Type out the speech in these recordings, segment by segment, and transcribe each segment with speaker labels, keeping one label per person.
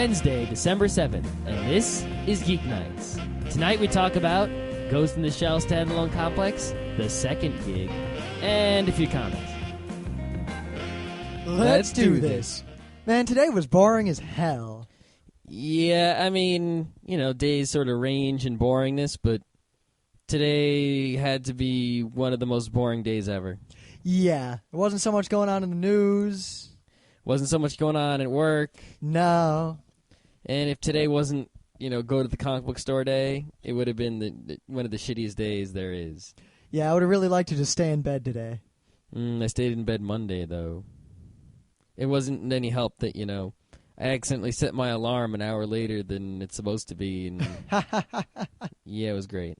Speaker 1: Wednesday, December 7th, and this is Geeknights. Tonight we talk about Ghost in the Shell standalone complex, the second gig, and a few comments.
Speaker 2: Let's do this. Man, today was boring as hell.
Speaker 1: Yeah, I mean, days sort of range in boringness, but today had to be one of the most boring days ever.
Speaker 2: Yeah, there wasn't so much going on in the news.
Speaker 1: Wasn't so much going on at work.
Speaker 2: No.
Speaker 1: And if today wasn't, go to the comic book store day, it would have been one of the shittiest days there is.
Speaker 2: Yeah, I would have really liked to just stay in bed today.
Speaker 1: I stayed in bed Monday, though. It wasn't any help that, I accidentally set my alarm an hour later than it's supposed to be. And yeah, it was great.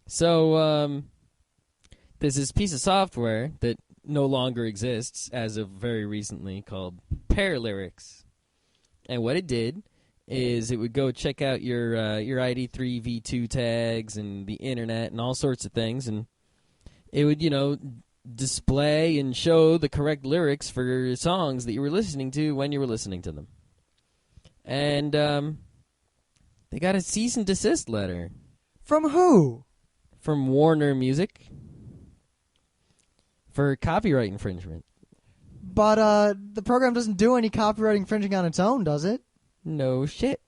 Speaker 1: So, there's this piece of software that no longer exists as of very recently called Paralyrics. And what it did is it would go check out your ID3 V2 tags and the internet and all sorts of things, and it would, display and show the correct lyrics for songs that you were listening to when you were listening to them. And they got a cease and desist letter.
Speaker 2: From who?
Speaker 1: From Warner Music. For copyright infringement.
Speaker 2: But the program doesn't do any copyright infringing on its own, does it?
Speaker 1: No shit.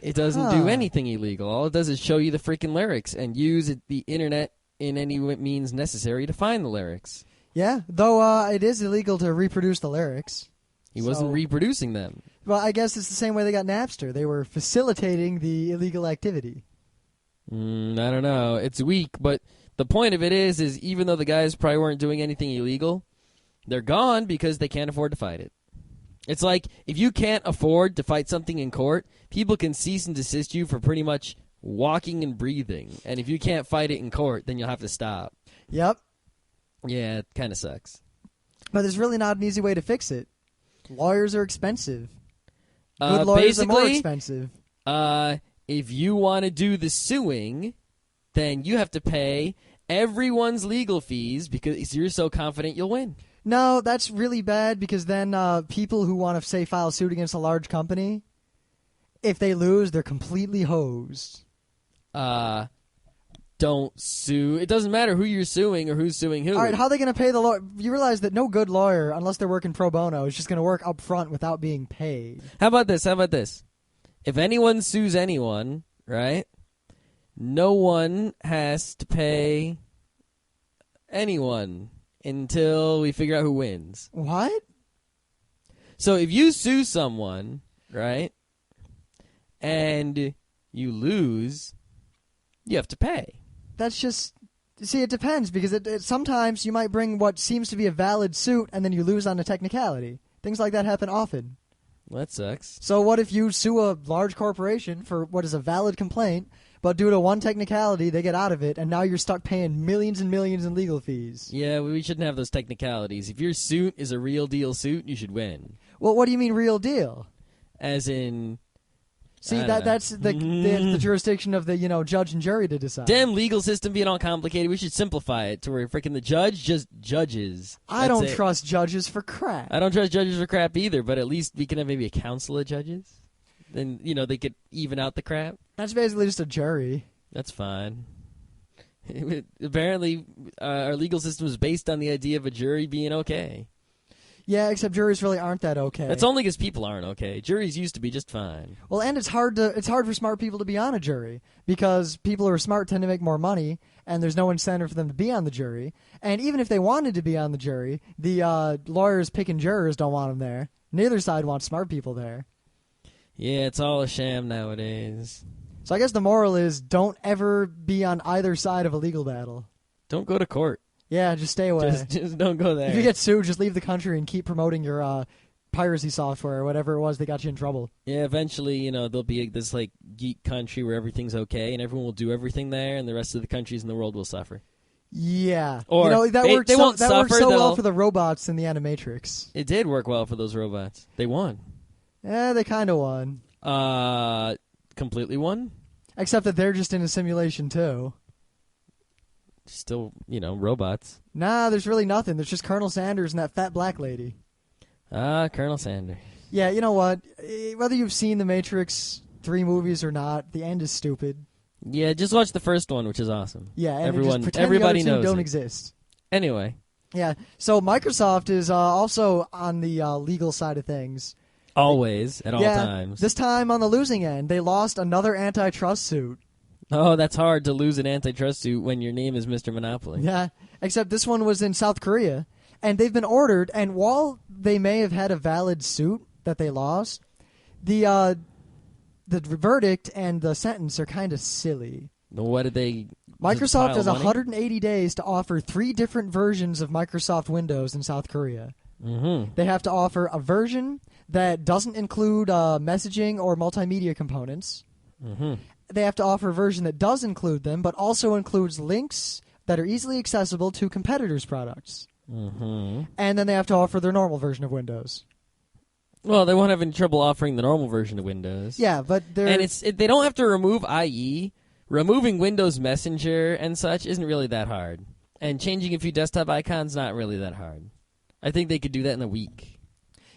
Speaker 1: It doesn't do anything illegal. All it does is show you the freaking lyrics and use the internet in any means necessary to find the lyrics.
Speaker 2: Yeah, though it is illegal to reproduce the lyrics.
Speaker 1: He wasn't reproducing them.
Speaker 2: Well, I guess it's the same way they got Napster. They were facilitating the illegal activity.
Speaker 1: I don't know. It's weak, but the point of it is even though the guys probably weren't doing anything illegal, they're gone because they can't afford to fight it. It's like, if you can't afford to fight something in court, people can cease and desist you for pretty much walking and breathing. And if you can't fight it in court, then you'll have to stop.
Speaker 2: Yep.
Speaker 1: Yeah, it kind of sucks.
Speaker 2: But there's really not an easy way to fix it. Lawyers are expensive. Good lawyers are more expensive.
Speaker 1: If you want to do the suing, then you have to pay everyone's legal fees because you're so confident you'll win.
Speaker 2: No, that's really bad because then people who want to, say, file a suit against a large company, if they lose, they're completely hosed.
Speaker 1: Don't sue. It doesn't matter who you're suing or who's suing who.
Speaker 2: All right, how are they going to pay the lawyer? You realize that no good lawyer, unless they're working pro bono, is just going to work up front without being paid.
Speaker 1: How about this? If anyone sues anyone, right, no one has to pay anyone until we figure out who wins.
Speaker 2: What?
Speaker 1: So if you sue someone, right, and you lose, you have to pay.
Speaker 2: That's just... See, it depends, because sometimes you might bring what seems to be a valid suit, and then you lose on a technicality. Things like that happen often.
Speaker 1: Well, that sucks.
Speaker 2: So what if you sue a large corporation for what is a valid complaint, but due to one technicality, they get out of it, and now you're stuck paying millions and millions in legal fees? Yeah,
Speaker 1: we shouldn't have those technicalities. If your suit is a real deal suit, you should win.
Speaker 2: Well, what do you mean real deal?
Speaker 1: As in...
Speaker 2: See, that's the jurisdiction of the, judge and jury to decide.
Speaker 1: Damn legal system being all complicated. We should simplify it to where freaking the judge just judges.
Speaker 2: I don't trust judges for crap.
Speaker 1: I don't trust judges for crap either, but at least we can have maybe a council of judges. Then, they could even out the crap.
Speaker 2: That's basically just a jury.
Speaker 1: That's fine. Apparently, our legal system is based on the idea of a jury being okay.
Speaker 2: Yeah, except juries really aren't that okay.
Speaker 1: That's only because people aren't okay. Juries used to be just fine.
Speaker 2: Well, and it's hard for smart people to be on a jury because people who are smart tend to make more money, and there's no incentive for them to be on the jury. And even if they wanted to be on the jury, the lawyers picking jurors don't want them there. Neither side wants smart people there.
Speaker 1: Yeah, it's all a sham nowadays.
Speaker 2: So I guess the moral is don't ever be on either side of a legal battle.
Speaker 1: Don't go to court.
Speaker 2: Yeah, just stay away.
Speaker 1: Just don't go there.
Speaker 2: If you get sued, just leave the country and keep promoting your piracy software or whatever it was that got you in trouble.
Speaker 1: Yeah, eventually, there'll be this geek country where everything's okay and everyone will do everything there, and the rest of the countries in the world will suffer.
Speaker 2: Yeah,
Speaker 1: or
Speaker 2: that worked so well for the robots in the Animatrix.
Speaker 1: It did work well for those robots. They won.
Speaker 2: Yeah, they kind of won.
Speaker 1: Completely won.
Speaker 2: Except that they're just in a simulation too.
Speaker 1: Still, robots.
Speaker 2: Nah, there's really nothing. There's just Colonel Sanders and that fat black lady.
Speaker 1: Colonel Sanders.
Speaker 2: Yeah, you know what? Whether you've seen the Matrix 3 movies or not, the end is stupid.
Speaker 1: Yeah, just watch the first one, which is awesome.
Speaker 2: Yeah, and
Speaker 1: Everyone,
Speaker 2: just pretend
Speaker 1: everybody
Speaker 2: the other two
Speaker 1: knows
Speaker 2: don't
Speaker 1: it.
Speaker 2: exist.
Speaker 1: Anyway,
Speaker 2: Yeah, so Microsoft is also on the legal side of things.
Speaker 1: always, at all times.
Speaker 2: This time on the losing end, they lost another antitrust suit.
Speaker 1: Oh, that's hard to lose an antitrust suit when your name is Mr. Monopoly.
Speaker 2: Yeah, except this one was in South Korea, and they've been ordered, and while they may have had a valid suit that they lost, the verdict and the sentence are kind of silly.
Speaker 1: What did they...
Speaker 2: Microsoft has
Speaker 1: money?
Speaker 2: 180 days to offer 3 different versions of Microsoft Windows in South Korea.
Speaker 1: Mm-hmm.
Speaker 2: They have to offer a version that doesn't include messaging or multimedia components.
Speaker 1: Mm-hmm.
Speaker 2: They have to offer a version that does include them, but also includes links that are easily accessible to competitors' products.
Speaker 1: Mm-hmm.
Speaker 2: And then they have to offer their normal version of Windows.
Speaker 1: Well, they won't have any trouble offering the normal version of Windows.
Speaker 2: Yeah, but they're...
Speaker 1: And they don't have to remove IE. Removing Windows Messenger and such isn't really that hard. And changing a few desktop icons, not really that hard. I think they could do that in a week.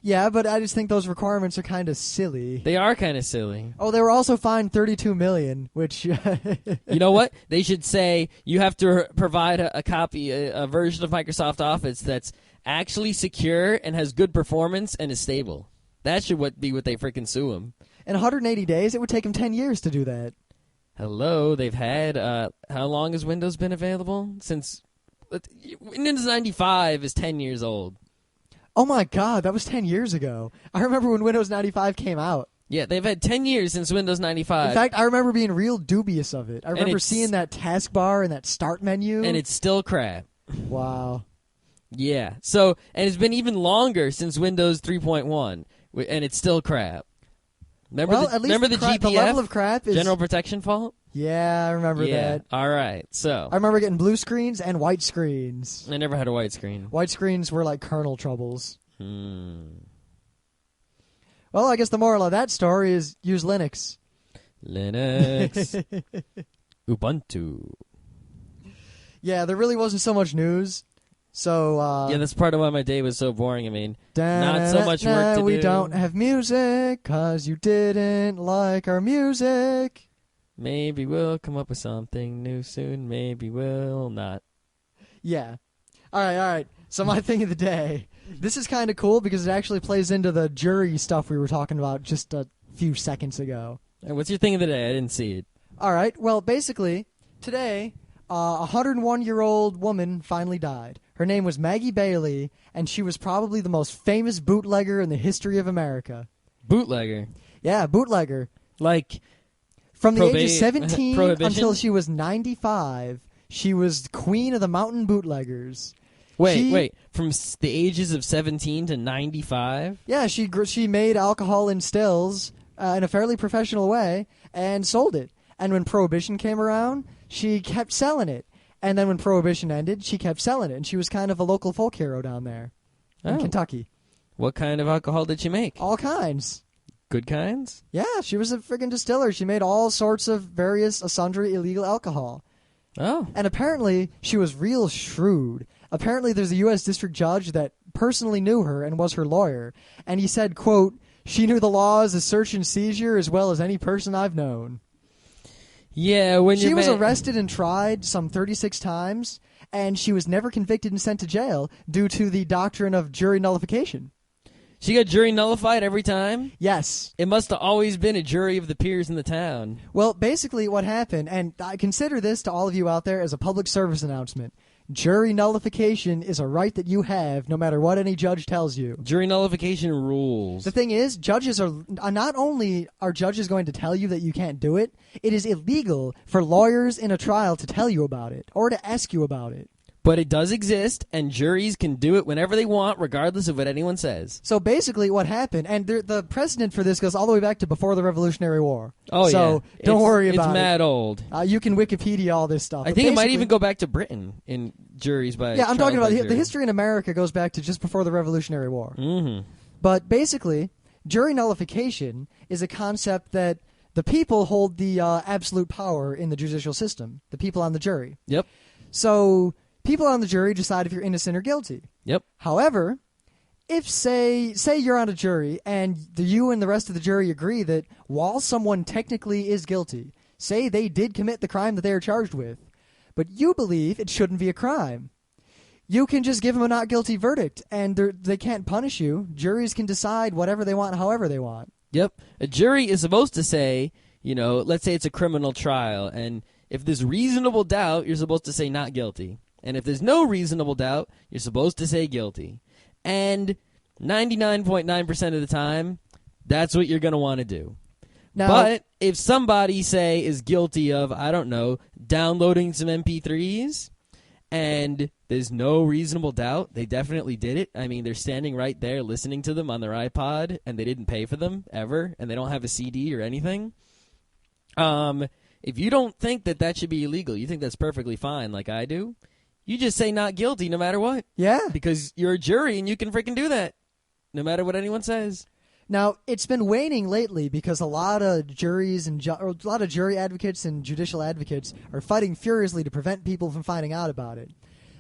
Speaker 2: Yeah, but I just think those requirements are kind of silly.
Speaker 1: They are kind of silly.
Speaker 2: Oh, they were also fined $32 million, which...
Speaker 1: You know what? They should say you have to provide a copy, a version of Microsoft Office that's actually secure and has good performance and is stable. That should be what they freaking sue them.
Speaker 2: In 180 days, it would take them 10 years to do that.
Speaker 1: Hello, they've had, how long has Windows been available? Since, Windows 95 is 10 years old.
Speaker 2: Oh my god, that was 10 years ago. I remember when Windows 95 came out.
Speaker 1: Yeah, they've had 10 years since Windows 95.
Speaker 2: In fact, I remember being real dubious of it. I remember seeing that taskbar and that start menu.
Speaker 1: And it's still crap.
Speaker 2: Wow.
Speaker 1: Yeah, so, and it's been even longer since Windows 3.1, and it's still crap. Remember
Speaker 2: at least
Speaker 1: remember the GPF?
Speaker 2: The level of crap is...
Speaker 1: General Protection Fault?
Speaker 2: Yeah, I remember that.
Speaker 1: All right, so.
Speaker 2: I remember getting blue screens and white screens.
Speaker 1: I never had a white screen.
Speaker 2: White screens were like kernel troubles.
Speaker 1: Hmm.
Speaker 2: Well, I guess the moral of that story is use Linux.
Speaker 1: Linux. Ubuntu.
Speaker 2: Yeah, there really wasn't so much news. So,
Speaker 1: yeah, that's part of why my day was so boring. I mean, not so much work to do.
Speaker 2: We don't have music because you didn't like our music.
Speaker 1: Maybe we'll come up with something new soon. Maybe we'll not.
Speaker 2: Yeah. All right. So my thing of the day. This is kind of cool because it actually plays into the jury stuff we were talking about just a few seconds ago.
Speaker 1: And what's your thing of the day? I didn't see it.
Speaker 2: All right. Well, basically, today, a 101-year-old woman finally died. Her name was Maggie Bailey, and she was probably the most famous bootlegger in the history of America.
Speaker 1: Bootlegger?
Speaker 2: Yeah, bootlegger.
Speaker 1: Like...
Speaker 2: From the age of 17
Speaker 1: Prohibition?
Speaker 2: until she was 95, she was queen of the mountain bootleggers.
Speaker 1: Wait. From the ages of 17 to 95?
Speaker 2: Yeah, she made alcohol in stills in a fairly professional way and sold it. And when Prohibition came around, she kept selling it. And then when Prohibition ended, she kept selling it. And she was kind of a local folk hero down there in Kentucky.
Speaker 1: What kind of alcohol did she make?
Speaker 2: All kinds.
Speaker 1: Good kinds?
Speaker 2: Yeah, she was a friggin' distiller. She made all sorts of various sundry illegal alcohol.
Speaker 1: Oh.
Speaker 2: And apparently, she was real shrewd. Apparently, there's a U.S. district judge that personally knew her and was her lawyer. And he said, quote, "She knew the laws of search and seizure as well as any person I've known."
Speaker 1: Yeah, when
Speaker 2: she was arrested and tried some 36 times, and she was never convicted and sent to jail due to the doctrine of jury nullification.
Speaker 1: She got jury nullified every time?
Speaker 2: Yes.
Speaker 1: It must have always been a jury of the peers in the town.
Speaker 2: Well, basically what happened, and I consider this to all of you out there as a public service announcement, jury nullification is a right that you have no matter what any judge tells you.
Speaker 1: Jury nullification rules.
Speaker 2: The thing is, judges are not only are judges going to tell you that you can't do it, it is illegal for lawyers in a trial to tell you about it or to ask you about it.
Speaker 1: But it does exist, and juries can do it whenever they want, regardless of what anyone says.
Speaker 2: So basically what happened, and the precedent for this goes all the way back to before the Revolutionary War.
Speaker 1: Oh,
Speaker 2: so
Speaker 1: yeah.
Speaker 2: don't worry about it.
Speaker 1: It's mad old.
Speaker 2: You can Wikipedia all this stuff.
Speaker 1: I think it might even go back to Britain in juries by
Speaker 2: Yeah, I'm talking about
Speaker 1: jury.
Speaker 2: the history in America goes back to just before the Revolutionary War.
Speaker 1: Mm-hmm.
Speaker 2: But basically, jury nullification is a concept that the people hold the absolute power in the judicial system, the people on the jury.
Speaker 1: Yep.
Speaker 2: So people on the jury decide if you're innocent or guilty.
Speaker 1: Yep.
Speaker 2: However, if say you're on a jury and you and the rest of the jury agree that while someone technically is guilty, say they did commit the crime that they are charged with, but you believe it shouldn't be a crime, you can just give them a not guilty verdict, and they can't punish you. Juries can decide whatever they want, however they want.
Speaker 1: Yep. A jury is supposed to say, let's say it's a criminal trial, and if there's reasonable doubt, you're supposed to say not guilty. And if there's no reasonable doubt, you're supposed to say guilty. And 99.9% of the time, that's what you're going to want to do. Now, but if somebody, say, is guilty of, I don't know, downloading some MP3s, and there's no reasonable doubt they definitely did it. I mean, they're standing right there listening to them on their iPod, and they didn't pay for them ever, and they don't have a CD or anything. If you don't think that should be illegal, you think that's perfectly fine like I do, you just say not guilty no matter what.
Speaker 2: Yeah.
Speaker 1: Because you're a jury, and you can freaking do that no matter what anyone says.
Speaker 2: Now, it's been waning lately because a lot of juries and a lot of jury advocates and judicial advocates are fighting furiously to prevent people from finding out about it.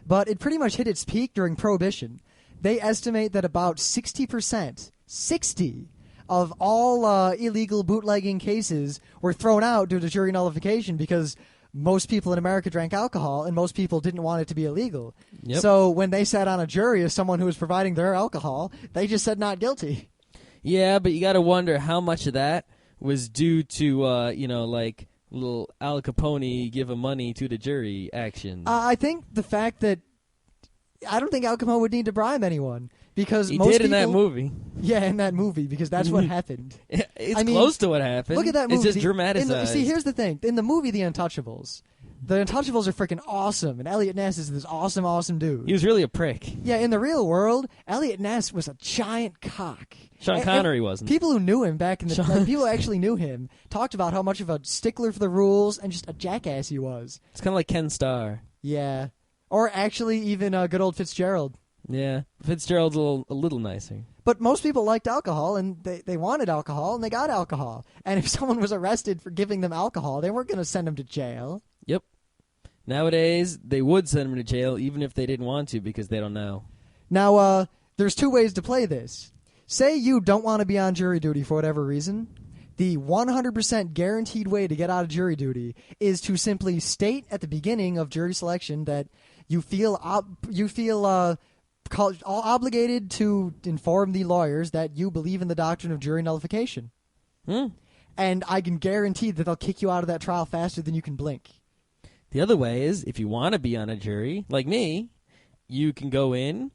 Speaker 2: But it pretty much hit its peak during Prohibition. They estimate that about 60%, 60, of all illegal bootlegging cases were thrown out due to jury nullification because most people in America drank alcohol and most people didn't want it to be illegal.
Speaker 1: Yep.
Speaker 2: So when they sat on a jury as someone who was providing their alcohol, they just said not guilty.
Speaker 1: Yeah, but you got to wonder how much of that was due to, like little Al Capone give a money to the jury action.
Speaker 2: I think the fact that I don't think Al Capone would need to bribe anyone because
Speaker 1: he
Speaker 2: most
Speaker 1: did
Speaker 2: people,
Speaker 1: in that movie.
Speaker 2: Yeah, in that movie because that's what happened.
Speaker 1: It's close to what happened.
Speaker 2: Look at that movie.
Speaker 1: It's just dramatized.
Speaker 2: See, here's the thing. In the movie The Untouchables are freaking awesome, and Elliot Ness is this awesome, awesome dude.
Speaker 1: He was really a prick.
Speaker 2: Yeah, in the real world, Elliot Ness was a giant cock.
Speaker 1: Sean Connery wasn't.
Speaker 2: People who knew him back in the people who actually knew him talked about how much of a stickler for the rules and just a jackass he was.
Speaker 1: It's kind of like Ken Starr.
Speaker 2: Yeah, or actually even good old Fitzgerald.
Speaker 1: Yeah, Fitzgerald's a little nicer.
Speaker 2: But most people liked alcohol, and they wanted alcohol, and they got alcohol. And if someone was arrested for giving them alcohol, they weren't going to send them to jail.
Speaker 1: Yep. Nowadays, they would send them to jail even if they didn't want to because they don't know.
Speaker 2: Now, there's two ways to play this. Say you don't want to be on jury duty for whatever reason. The 100% guaranteed way to get out of jury duty is to simply state at the beginning of jury selection that you feel obligated to inform the lawyers that you believe in the doctrine of jury nullification. And I can guarantee that they'll kick you out of that trial faster than you can blink.
Speaker 1: The other way is, if you want to be on a jury, like me, you can go in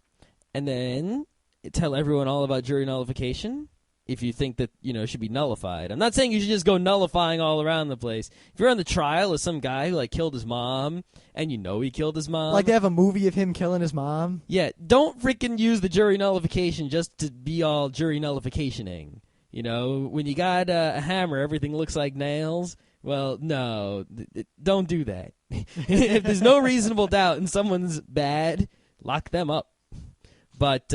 Speaker 1: and then tell everyone all about jury nullification if you think that, it should be nullified. I'm not saying you should just go nullifying all around the place. If you're on the trial of some guy who, killed his mom, and he killed his mom.
Speaker 2: Like they have a movie of him killing his mom?
Speaker 1: Yeah, don't freaking use the jury nullification just to be all jury nullificationing. When you got a hammer, everything looks like nails. Well, no, don't do that. If there's no reasonable doubt and someone's bad, lock them up. But,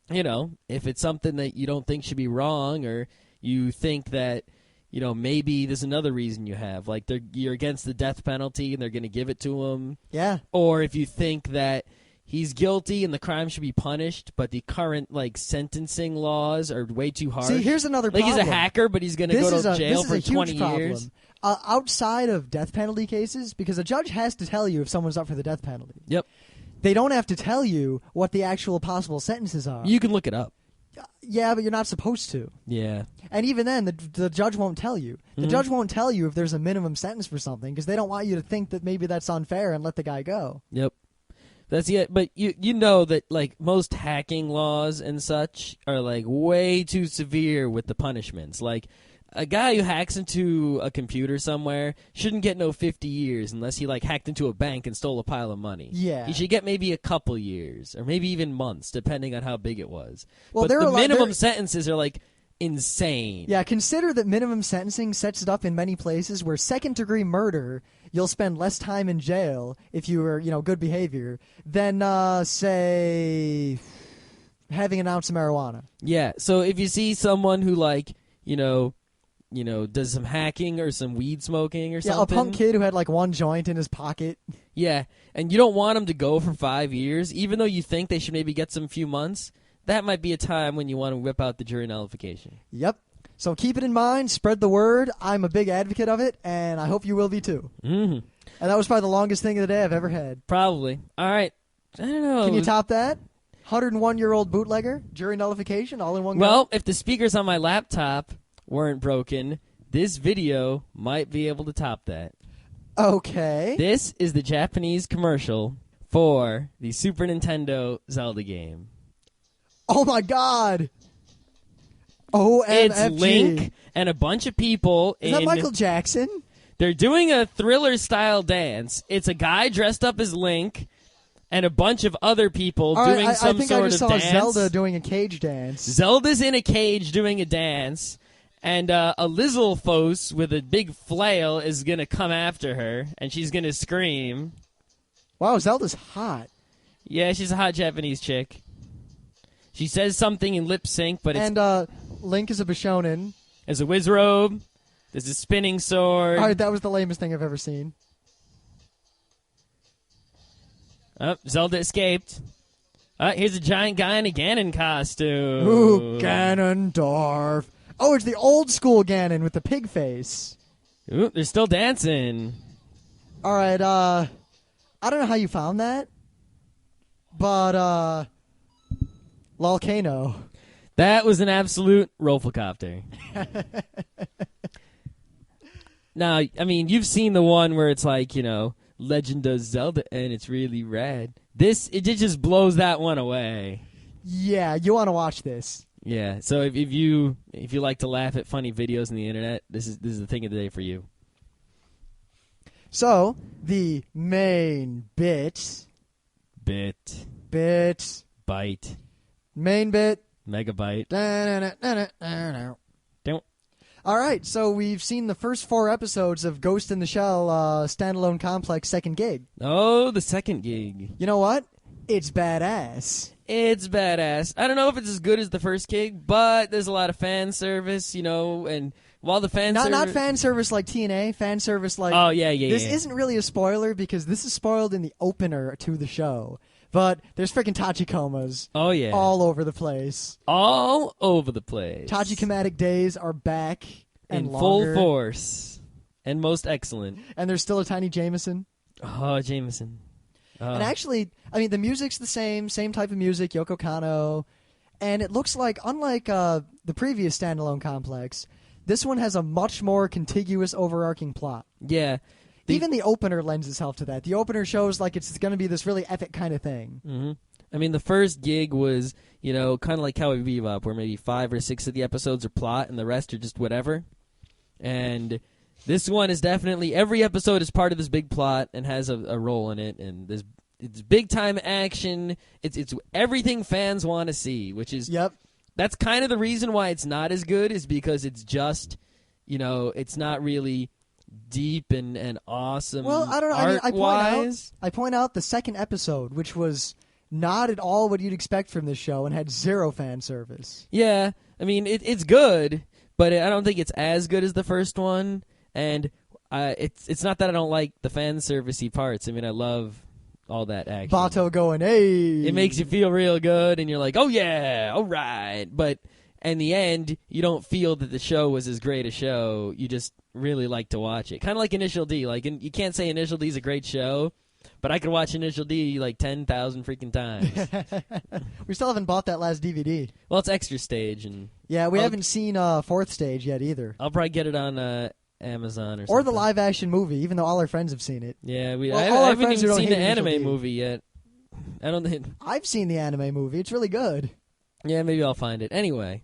Speaker 1: if it's something that you don't think should be wrong or you think that, maybe there's another reason you have. Like you're against the death penalty and they're going to give it to him.
Speaker 2: Yeah.
Speaker 1: Or if you think that he's guilty and the crime should be punished, but the current sentencing laws are way too harsh.
Speaker 2: See, here's another problem.
Speaker 1: He's a hacker, but he's going to go to jail for 20 years.
Speaker 2: Outside of death penalty cases, because a judge has to tell you if someone's up for the death penalty.
Speaker 1: Yep.
Speaker 2: They don't have to tell you what the actual possible sentences are.
Speaker 1: You can look it up.
Speaker 2: Yeah, but you're not supposed to.
Speaker 1: Yeah.
Speaker 2: And even then, the judge won't tell you. The judge won't tell you if there's a minimum sentence for something because they don't want you to think that maybe that's unfair and let the guy go.
Speaker 1: Yep. That's it. But you know that most hacking laws and such are way too severe with the punishments. A guy who hacks into a computer somewhere shouldn't get no 50 years unless he hacked into a bank and stole a pile of money.
Speaker 2: Yeah.
Speaker 1: He should get maybe a couple years or maybe even months depending on how big it was.
Speaker 2: Well,
Speaker 1: but the minimum sentences are insane.
Speaker 2: Yeah, consider that minimum sentencing sets it up in many places where second-degree murder, you'll spend less time in jail if you were, good behavior than, say, having an ounce of marijuana.
Speaker 1: Yeah, so if you see someone who, does some hacking or some weed smoking or something.
Speaker 2: Yeah, a punk kid who had one joint in his pocket.
Speaker 1: Yeah, and you don't want him to go for 5 years, even though you think they should maybe get some few months. that might be a time when you want to whip out the jury nullification.
Speaker 2: Yep. So keep it in mind. Spread the word. I'm a big advocate of it, and I hope you will be too.
Speaker 1: Mm-hmm.
Speaker 2: And that was probably the longest thing of the day I've ever had.
Speaker 1: Probably. All right. I don't know.
Speaker 2: Can you top that? 101-year-old bootlegger, jury nullification, all in one go?
Speaker 1: Well, if the speakers on my laptop weren't broken, this video might be able to top that.
Speaker 2: Okay.
Speaker 1: This is the Japanese commercial for the Super Nintendo Zelda game.
Speaker 2: Oh, my God. OMFG.
Speaker 1: It's Link and a bunch of people.
Speaker 2: Is that Michael Jackson?
Speaker 1: They're doing a Thriller-style dance. It's a guy dressed up as Link and a bunch of other people doing some sort of dance.
Speaker 2: I think I just saw Zelda doing a cage dance.
Speaker 1: Zelda's in a cage doing a dance, and a Lizalfos with a big flail is going to come after her, and she's going to scream.
Speaker 2: Wow, Zelda's hot.
Speaker 1: Yeah, she's a hot Japanese chick. She says something in lip sync, but it's...
Speaker 2: And Link is a Bishonen.
Speaker 1: There's a whiz robe. There's a spinning sword.
Speaker 2: All right, that was the lamest thing I've ever seen.
Speaker 1: Oh, Zelda escaped. Here's a giant guy in a Ganon costume.
Speaker 2: Ooh, Ganondorf. Oh, it's the old school Ganon with the pig face.
Speaker 1: Ooh, they're still dancing.
Speaker 2: All right, I don't know how you found that, but, Volcano.
Speaker 1: That was an absolute Rolfacopter. Now, I mean, you've seen the one where it's like, you know, Legend of Zelda, and it's really rad. It just blows that one away.
Speaker 2: Yeah, you want to watch this.
Speaker 1: Yeah, so if you like to laugh at funny videos on the internet, this is the thing of the day for you.
Speaker 2: So, the main bit.
Speaker 1: Byte.
Speaker 2: Main bit.
Speaker 1: Megabyte. Don't.
Speaker 2: All right, so we've seen the first 4 episodes of Ghost in the Shell Standalone Complex second gig.
Speaker 1: Oh, the second gig.
Speaker 2: You know what? It's badass.
Speaker 1: It's badass. I don't know if it's as good as the first gig, but there's a lot of fan service, you know, and while the fan service...
Speaker 2: Not fan service like TNA, fan service like...
Speaker 1: Oh, yeah.
Speaker 2: This isn't really a spoiler because this is spoiled in the opener to the show. But there's freaking Tachikomas.
Speaker 1: Oh, yeah.
Speaker 2: All over the place.
Speaker 1: All over the place.
Speaker 2: Tachikomatic days are back and
Speaker 1: in
Speaker 2: longer.
Speaker 1: full force. And most excellent.
Speaker 2: And there's still a tiny Jameson.
Speaker 1: Oh, Jameson.
Speaker 2: And actually, I mean, the music's the same type of music, Yoko Kanno. And it looks like, unlike the previous Standalone Complex, this one has a much more contiguous, overarching plot.
Speaker 1: Yeah.
Speaker 2: Even the opener lends itself to that. The opener shows like it's going to be this really epic kind of thing.
Speaker 1: Mm-hmm. I mean, the first gig was, you know, kind of like Cowboy Bebop, where maybe 5 or 6 of the episodes are plot and the rest are just whatever. And this one is definitely, every episode is part of this big plot and has a role in it. And it's big time action. It's everything fans want to see, which is...
Speaker 2: Yep.
Speaker 1: That's kind of the reason why it's not as good, is because it's just, you know, it's not really... deep and awesome.
Speaker 2: Well, I don't know. I point out the second episode, which was not at all what you'd expect from this show and had 0 fan service.
Speaker 1: Yeah, I mean it's good, but I don't think it's as good as the first one. And it's not that I don't like the fan servicey parts. I mean, I love all that action.
Speaker 2: Bato going, hey!
Speaker 1: It makes you feel real good, and you're like, oh yeah, all right. But in the end, you don't feel that the show was as great a show. You just really like to watch it. Kind of like Initial D. Like, you can't say Initial D is a great show, but I could watch Initial D like 10,000 freaking times.
Speaker 2: We still haven't bought that last DVD.
Speaker 1: Well, it's Extra Stage, and
Speaker 2: yeah, we haven't seen 4th Stage yet either.
Speaker 1: I'll probably get it on Amazon or something.
Speaker 2: Or the live action movie, even though all our friends have seen it.
Speaker 1: Yeah,
Speaker 2: I
Speaker 1: haven't even seen the anime movie yet. I don't think
Speaker 2: I've seen the anime movie. It's really good.
Speaker 1: Yeah, maybe I'll find it. Anyway,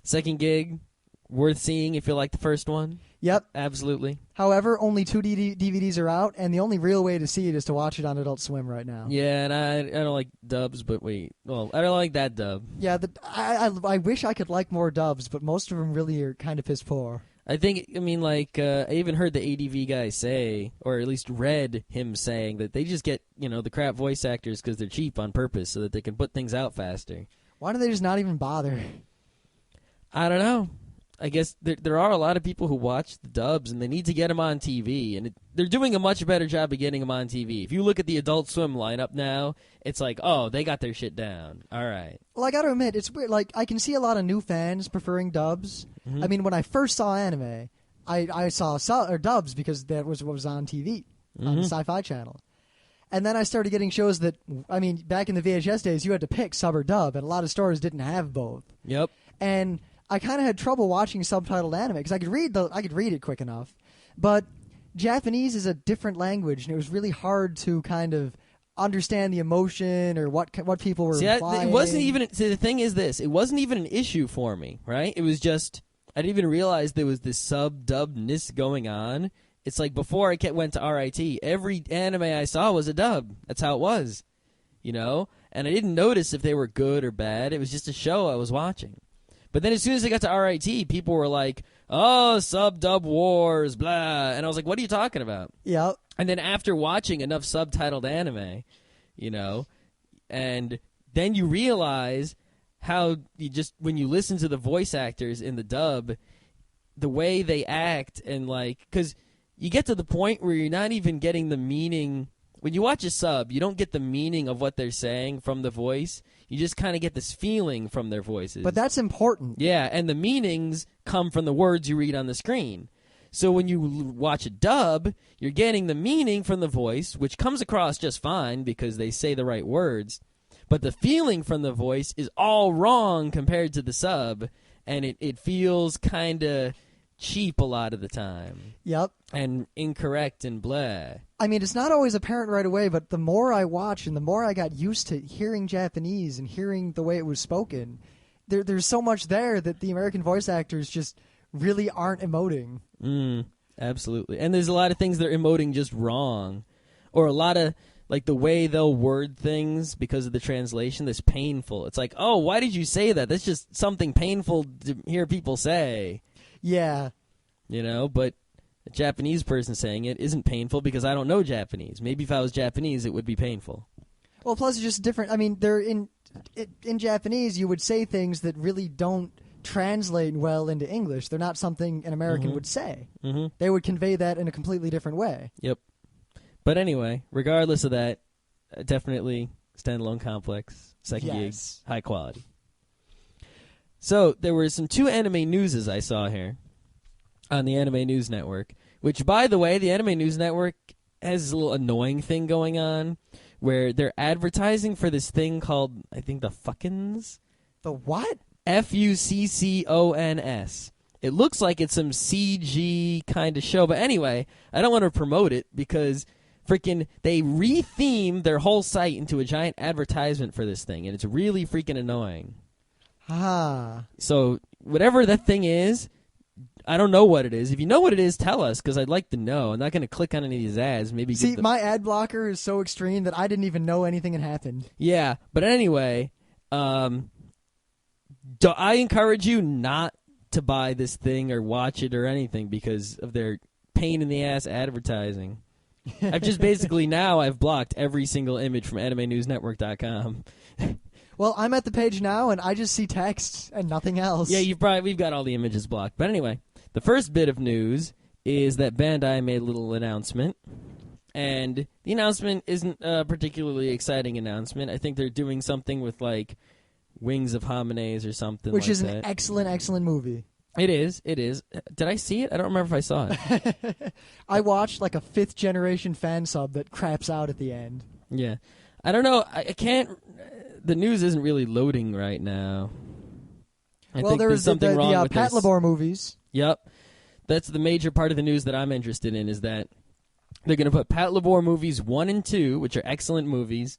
Speaker 1: second gig, worth seeing if you like the first one.
Speaker 2: Yep.
Speaker 1: Absolutely.
Speaker 2: However, only 2 DVDs are out, and the only real way to see it is to watch it on Adult Swim right now.
Speaker 1: Yeah, and I don't like dubs, but wait. Well, I don't like that dub.
Speaker 2: Yeah, I wish I could like more dubs, but most of them really are kind of piss poor.
Speaker 1: I mean, like, I even heard the ADV guy say, or at least read him saying, that they just get, you know, the crap voice actors because they're cheap on purpose so that they can put things out faster.
Speaker 2: Why do they just not even bother?
Speaker 1: I don't know. I guess there are a lot of people who watch the dubs, and they need to get them on TV. And they're doing a much better job of getting them on TV. If you look at the Adult Swim lineup now, it's like, oh, they got their shit down. All right.
Speaker 2: Well, I got to admit, it's weird. Like, I can see a lot of new fans preferring dubs. I mean, when I first saw anime, I saw dubs because that was what was on TV on the Sci-Fi Channel. And then I started getting shows that, I mean, back in the VHS days, you had to pick sub or dub, and a lot of stores didn't have both.
Speaker 1: Yep.
Speaker 2: And I kind of had trouble watching subtitled anime because I could read it quick enough, but Japanese is a different language, and it was really hard to kind of understand the emotion or what people were implying.
Speaker 1: It wasn't even. See, the thing is this: it wasn't even an issue for me, right? It was just I didn't even realize there was this sub-dubness going on. It's like before I went to RIT, every anime I saw was a dub. That's how it was, you know. And I didn't notice if they were good or bad. It was just a show I was watching. But then as soon as I got to RIT, people were like, oh, sub-dub wars, blah. And I was like, what are you talking about?
Speaker 2: Yep.
Speaker 1: And then after watching enough subtitled anime, you know, and then you realize how when you listen to the voice actors in the dub, the way they act and like, because you get to the point where you're not even getting the meaning. When you watch a sub, you don't get the meaning of what they're saying from the voice. You just kind of get this feeling from their voices.
Speaker 2: But that's important.
Speaker 1: Yeah, and the meanings come from the words you read on the screen. So when you watch a dub, you're getting the meaning from the voice, which comes across just fine because they say the right words. But the feeling from the voice is all wrong compared to the sub, and it feels kind of cheap a lot of the time.
Speaker 2: Yep.
Speaker 1: And incorrect and blah.
Speaker 2: I mean, it's not always apparent right away, but the more I watch and the more I got used to hearing Japanese and hearing the way it was spoken, there's so much there that the American voice actors just really aren't emoting.
Speaker 1: Absolutely. And there's a lot of things they're emoting just wrong. Or a lot of, like, the way they'll word things because of the translation that's painful. It's like, oh, why did you say that? That's just something painful to hear people say.
Speaker 2: Yeah.
Speaker 1: You know, but a Japanese person saying it isn't painful because I don't know Japanese. Maybe if I was Japanese, it would be painful.
Speaker 2: Well, plus it's just different. I mean, they're in Japanese, you would say things that really don't translate well into English. They're not something an American would say. They would convey that in a completely different way.
Speaker 1: Yep. But anyway, regardless of that, definitely standalone complex, second gig, high quality. So there were some 2 anime newses I saw here on the Anime News Network, which, by the way, the Anime News Network has a little annoying thing going on where they're advertising for this thing called, I think, the Fuckins.
Speaker 2: The what?
Speaker 1: Fuccons. It looks like it's some CG kind of show, but anyway, I don't want to promote it because freaking they re-themed their whole site into a giant advertisement for this thing, and it's really freaking annoying. So whatever that thing is, I don't know what it is. If you know what it is, tell us, because I'd like to know. I'm not going to click on any of these ads. Maybe
Speaker 2: see, my ad blocker is so extreme that I didn't even know anything had happened.
Speaker 1: Yeah, but anyway, I encourage you not to buy this thing or watch it or anything because of their pain-in-the-ass advertising. I've just basically I've blocked every single image from AnimeNewsNetwork.com.
Speaker 2: Well, I'm at the page now, and I just see text and nothing else.
Speaker 1: Yeah, we've got all the images blocked. But anyway, the first bit of news is that Bandai made a little announcement. And the announcement isn't a particularly exciting announcement. I think they're doing something with, like, Wings of Honneamise or something
Speaker 2: Which
Speaker 1: like
Speaker 2: is
Speaker 1: that.
Speaker 2: an excellent, excellent movie.
Speaker 1: It is. Did I see it? I don't remember if I saw it.
Speaker 2: I watched, like, a 5th-generation fan sub that craps out at the end.
Speaker 1: Yeah. I don't know. I can't... The news isn't really loading right now. I think there's something wrong with
Speaker 2: Pat Labor movies.
Speaker 1: Yep. That's the major part of the news that I'm interested in, is that they're going to put Pat Labor movies 1 and 2, which are excellent movies,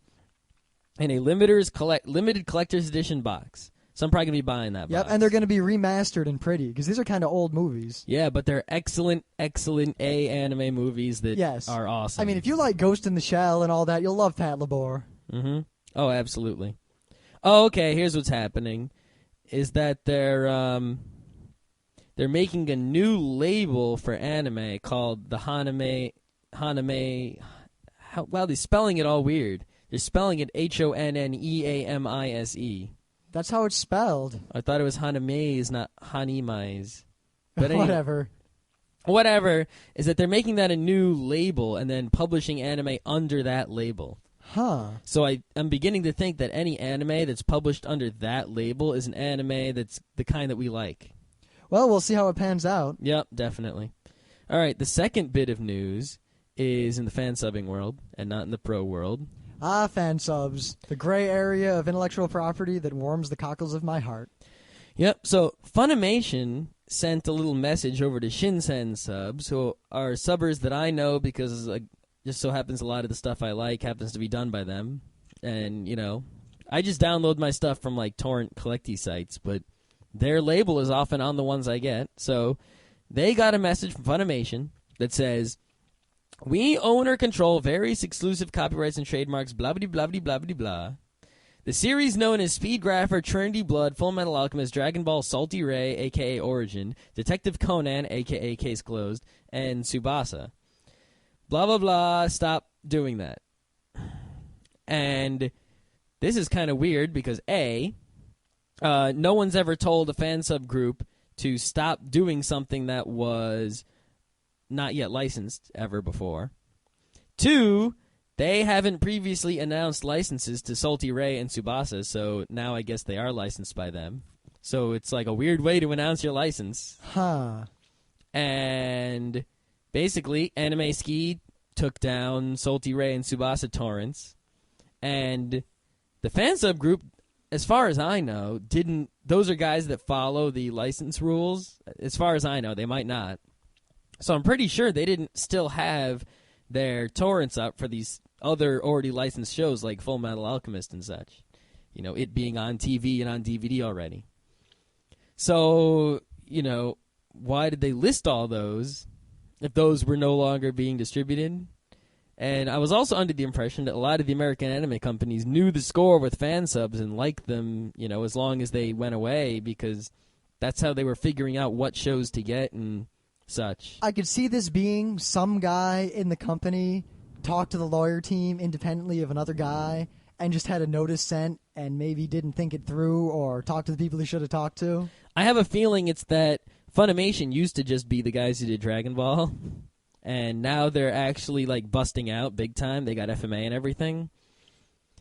Speaker 1: in a limited collector's edition box. So I'm probably going to be buying that box.
Speaker 2: Yep, and they're going to be remastered and pretty, because these are kind of old movies.
Speaker 1: Yeah, but they're excellent, excellent anime movies that are awesome.
Speaker 2: I mean, if you like Ghost in the Shell and all that, you'll love Pat Labor.
Speaker 1: Oh, absolutely. Oh, okay, here's what's happening. Is that they're making a new label for anime called the Honneamise. Wow, they're spelling it all weird. They're spelling it Honneamise.
Speaker 2: That's how it's spelled.
Speaker 1: I thought it was Honneamise, not Honneamise. But anyway,
Speaker 2: Whatever.
Speaker 1: is that they're making that a new label and then publishing anime under that label.
Speaker 2: Huh.
Speaker 1: So I'm beginning to think that any anime that's published under that label is an anime that's the kind that we like.
Speaker 2: Well, we'll see how it pans out.
Speaker 1: Yep, definitely. All right, the second bit of news is in the fan subbing world and not in the pro world.
Speaker 2: Ah, fan subs. The gray area of intellectual property that warms the cockles of my heart.
Speaker 1: Yep, so Funimation sent a little message over to Shinsen subs, who are subbers that I know because just so happens a lot of the stuff I like happens to be done by them. And, you know, I just download my stuff from, like, torrent collecty sites, but their label is often on the ones I get. So they got a message from Funimation that says, "We own or control various exclusive copyrights and trademarks, blah, blah, blah, blah, blah, blah, blah. The series known as Speed Grapher, Trinity Blood, Full Metal Alchemist, Dragon Ball, Salty Ray, a.k.a. Origin, Detective Conan, a.k.a. Case Closed, and Tsubasa. Blah, blah, blah, stop doing that." And this is kind of weird because, A, no one's ever told a fan subgroup to stop doing something that was not yet licensed ever before. 2, they haven't previously announced licenses to Salty Ray and Tsubasa, so now I guess they are licensed by them. So it's like a weird way to announce your license.
Speaker 2: Huh.
Speaker 1: And basically, Anime Ski took down Salty Ray and Tsubasa torrents, and the fan subgroup, as far as I know, didn't. Those are guys that follow the license rules. As far as I know, they might not. So I'm pretty sure they didn't still have their torrents up for these other already licensed shows like Full Metal Alchemist and such. You know, it being on TV and on DVD already. So, you know, why did they list all those if those were no longer being distributed? And I was also under the impression that a lot of the American anime companies knew the score with fan subs and liked them, you know, as long as they went away, because that's how they were figuring out what shows to get and such.
Speaker 2: I could see this being some guy in the company talked to the lawyer team independently of another guy and just had a notice sent and maybe didn't think it through or talk to the people he should have talked to.
Speaker 1: I have a feeling it's that Funimation used to just be the guys who did Dragon Ball. And now they're actually, like, busting out big time. They got FMA and everything.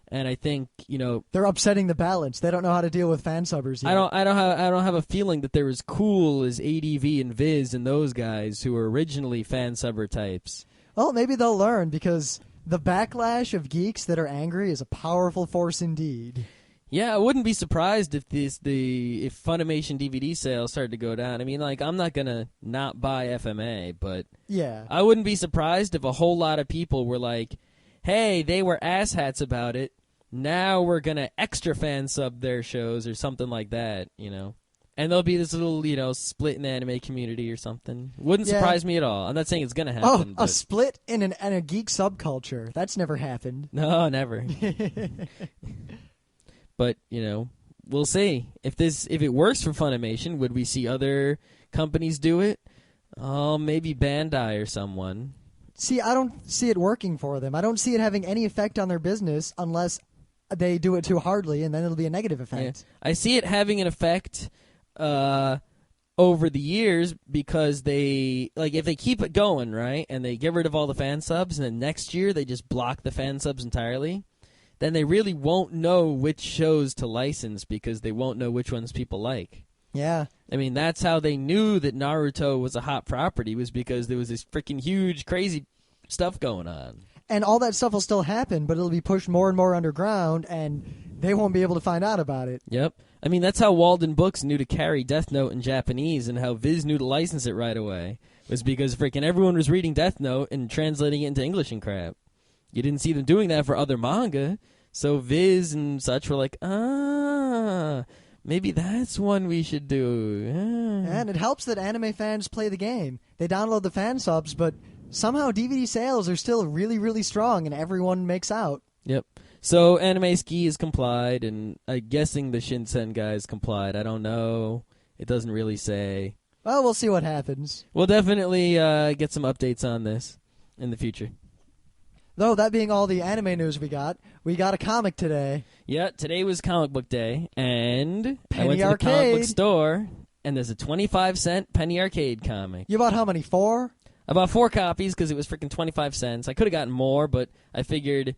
Speaker 1: And I think, you know,
Speaker 2: they're upsetting the balance. They don't know how to deal with fan subbers yet.
Speaker 1: I don't have a feeling that they're as cool as ADV and Viz and those guys who were originally fan subber types.
Speaker 2: Well, maybe they'll learn, because the backlash of geeks that are angry is a powerful force indeed.
Speaker 1: Yeah, I wouldn't be surprised if if Funimation DVD sales started to go down. I mean, like, I'm not gonna not buy FMA, but
Speaker 2: yeah,
Speaker 1: I wouldn't be surprised if a whole lot of people were like, "Hey, they were asshats about it. Now we're gonna extra fan sub their shows," or something like that, you know. And there'll be this little, you know, split in the anime community or something. Wouldn't surprise me at all. I'm not saying it's gonna happen.
Speaker 2: Oh, a split in a geek subculture. That's never happened.
Speaker 1: No, never. But, you know, we'll see. If it works for Funimation, would we see other companies do it? Oh, maybe Bandai or someone.
Speaker 2: See, I don't see it working for them. I don't see it having any effect on their business unless they do it too hardly, and then it'll be a negative effect.
Speaker 1: Yeah. I see it having an effect over the years because if they keep it going, right, and they get rid of all the fan subs, and then next year they just block the fan subs entirely, then they really won't know which shows to license because they won't know which ones people like.
Speaker 2: Yeah.
Speaker 1: I mean, that's how they knew that Naruto was a hot property, was because there was this freaking huge, crazy stuff going on.
Speaker 2: And all that stuff will still happen, but it'll be pushed more and more underground, and they won't be able to find out about it.
Speaker 1: Yep. I mean, that's how Walden Books knew to carry Death Note in Japanese, and how Viz knew to license it right away. It was because freaking everyone was reading Death Note and translating it into English and crap. You didn't see them doing that for other manga, so Viz and such were like, maybe that's one we should do.
Speaker 2: And it helps that anime fans play the game. They download the fan subs, but somehow DVD sales are still really, really strong, and everyone makes out.
Speaker 1: Yep. So Anime Ski has complied, and I'm guessing the Shinsen guys complied. I don't know. It doesn't really say.
Speaker 2: Well, we'll see what happens.
Speaker 1: We'll definitely get some updates on this in the future.
Speaker 2: Though, that being all the anime news we got a comic today.
Speaker 1: Yeah, today was comic book day, and
Speaker 2: Penny
Speaker 1: I went to
Speaker 2: Arcade.
Speaker 1: the comic book store, and there's a 25-cent Penny Arcade comic.
Speaker 2: You bought how many? 4?
Speaker 1: I bought 4 copies because it was freaking 25 cents. I could have gotten more, but I figured,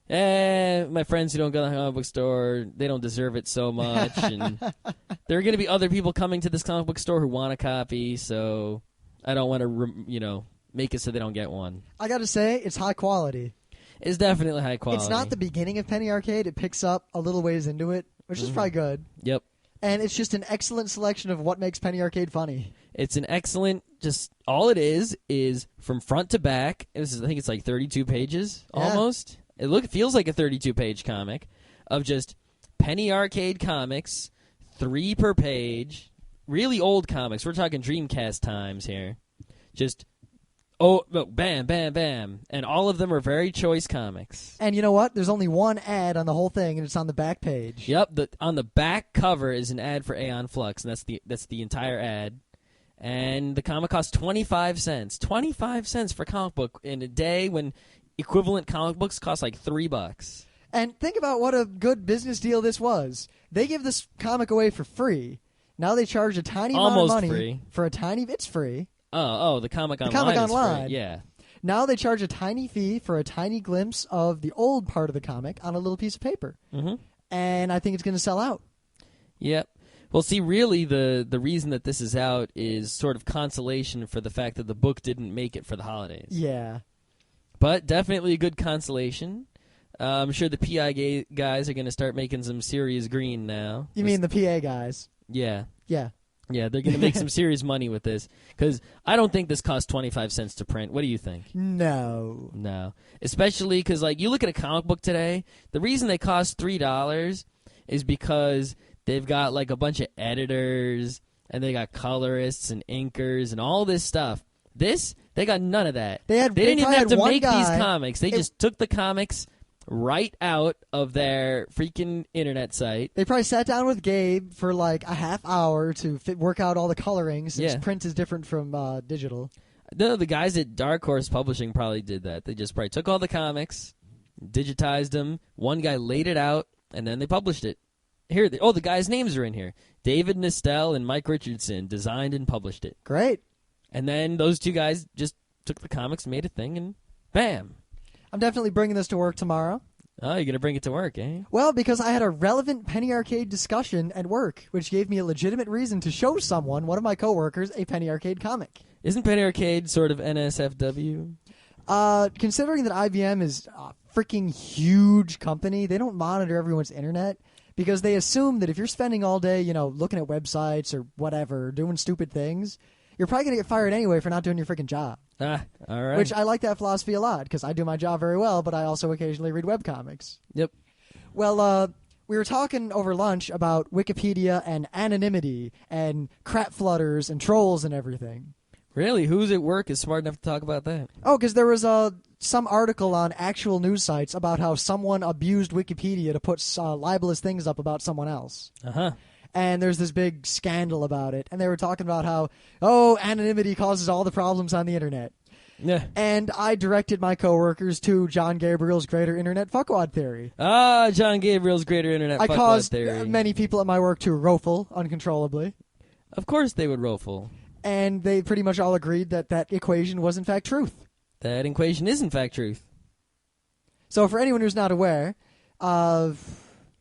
Speaker 1: my friends who don't go to the comic book store, they don't deserve it so much. And there are going to be other people coming to this comic book store who want a copy, so I don't want to, make it so they don't get one.
Speaker 2: I got to say, it's high quality.
Speaker 1: It's definitely high quality.
Speaker 2: It's not the beginning of Penny Arcade. It picks up a little ways into it, which is probably good.
Speaker 1: Yep.
Speaker 2: And it's just an excellent selection of what makes Penny Arcade funny.
Speaker 1: It's an excellent, just all it is from front to back. I think it's like 32 pages almost. It feels like a 32-page comic of just Penny Arcade comics, 3 per page. Really old comics. We're talking Dreamcast times here. Just bam, bam, bam. And all of them are very choice comics.
Speaker 2: And you know what? There's only one ad on the whole thing, and it's on the back page.
Speaker 1: Yep. On the back cover is an ad for Aeon Flux, and that's the entire ad. And the comic costs 25 cents. 25 cents for a comic book in a day when equivalent comic books cost like $3.
Speaker 2: And think about what a good business deal this was. They give this comic away for free. Now they charge a tiny amount of money
Speaker 1: free.
Speaker 2: For a tiny. It's free.
Speaker 1: The comic online.
Speaker 2: The comic
Speaker 1: is
Speaker 2: online.
Speaker 1: Free. Yeah.
Speaker 2: Now they charge a tiny fee for a tiny glimpse of the old part of the comic on a little piece of paper.
Speaker 1: Mm-hmm.
Speaker 2: And I think it's going to sell out.
Speaker 1: Yep. Well, see, really, the reason that this is out is sort of consolation for the fact that the book didn't make it for the holidays.
Speaker 2: Yeah.
Speaker 1: But definitely a good consolation. I'm sure the PI guys are going to start making some serious green now.
Speaker 2: You mean the PA guys?
Speaker 1: Yeah.
Speaker 2: Yeah.
Speaker 1: Yeah, they're going to make some serious money with this. Because I don't think this costs 25 cents to print. What do you think?
Speaker 2: No.
Speaker 1: No. Especially because, you look at a comic book today, the reason they cost $3 is because they've got, a bunch of editors, and they got colorists and inkers and all this stuff. This, they got none of that. They didn't even have to make these comics. They just took the comics right out of their freaking internet site.
Speaker 2: They probably sat down with Gabe for a half hour to work out all the coloring since print is different from digital.
Speaker 1: No, the guys at Dark Horse Publishing probably did that. They just probably took all the comics, digitized them, one guy laid it out, and then they published it. Here, the guys' names are in here. David Nistel and Mike Richardson designed and published it.
Speaker 2: Great.
Speaker 1: And then those 2 guys just took the comics, made a thing, and bam.
Speaker 2: I'm definitely bringing this to work tomorrow.
Speaker 1: Oh, you're going to bring it to work, eh?
Speaker 2: Well, because I had a relevant Penny Arcade discussion at work, which gave me a legitimate reason to show someone, one of my coworkers, a Penny Arcade comic.
Speaker 1: Isn't Penny Arcade sort of NSFW?
Speaker 2: Considering that IBM is a freaking huge company, they don't monitor everyone's internet because they assume that if you're spending all day, looking at websites or whatever, doing stupid things, you're probably going to get fired anyway for not doing your freaking job.
Speaker 1: Ah, all right.
Speaker 2: Which I like that philosophy a lot because I do my job very well, but I also occasionally read webcomics.
Speaker 1: Yep.
Speaker 2: Well, we were talking over lunch about Wikipedia and anonymity and crap flutters and trolls and everything.
Speaker 1: Really? Who's at work is smart enough to talk about that?
Speaker 2: Oh, because there was some article on actual news sites about how someone abused Wikipedia to put libelous things up about someone else.
Speaker 1: Uh-huh.
Speaker 2: And there's this big scandal about it. And they were talking about how, anonymity causes all the problems on the internet.
Speaker 1: Yeah.
Speaker 2: And I directed my coworkers to John Gabriel's Greater Internet Fuckwad Theory.
Speaker 1: Ah, John Gabriel's Greater Internet Fuckwad Theory.
Speaker 2: I caused many people at my work to rofle uncontrollably.
Speaker 1: Of course they would rofle.
Speaker 2: And they pretty much all agreed that equation was in fact truth.
Speaker 1: That equation is in fact truth.
Speaker 2: So for anyone who's not aware, I'll